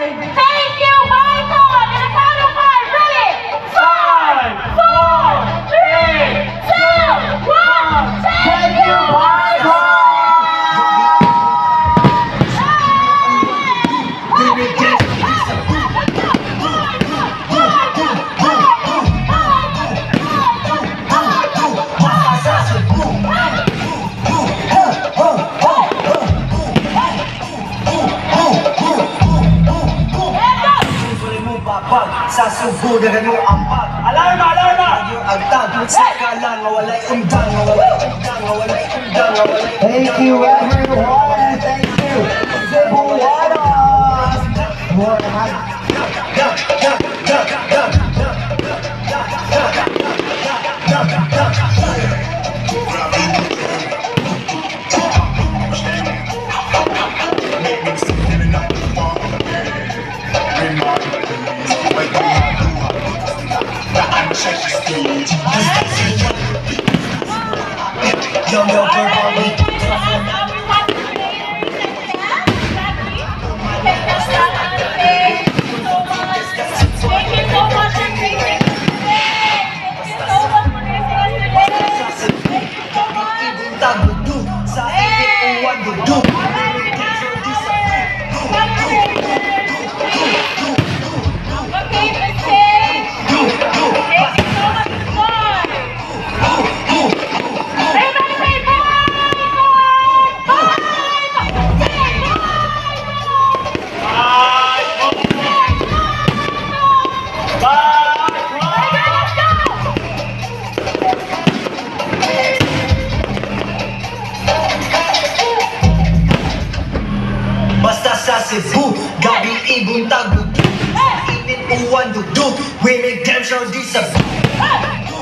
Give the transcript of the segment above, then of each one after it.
Thank you, Michael! And a count of 5, ready? 5, 4, 3, 2, 1, thank you, Michael! Sa subo na gano'ng ampat. Alarma! Alarma! Yung agtag sa kalang ngawalay undang, ngawalay undang, ngawalay undang, ngawalay undang. Thank you everyone. Thank you. Cebuanos. More naman. Yo, yo, verbally. Thank you so much for creating this today. Thank you so much for creating us today. Thank you so much. Tagudu sa iuwan dudu. Okay, let's say. Thank you so much for everybody say Basta sa Cebu, gabi ibon tagudu. Init uwan dudu, we make damn sure this a do.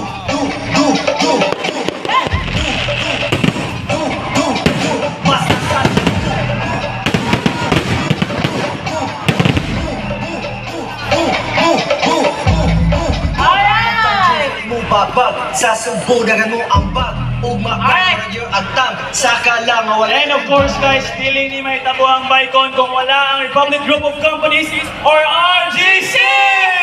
Basta sa alright. mo babag, sa subo na gano'ng ambag. Umaay yung agtang, sa kalang ngawalay. And of course guys, feeling ni may tabo ang Bicon kung wala ang Republic Group of Companies or RGC!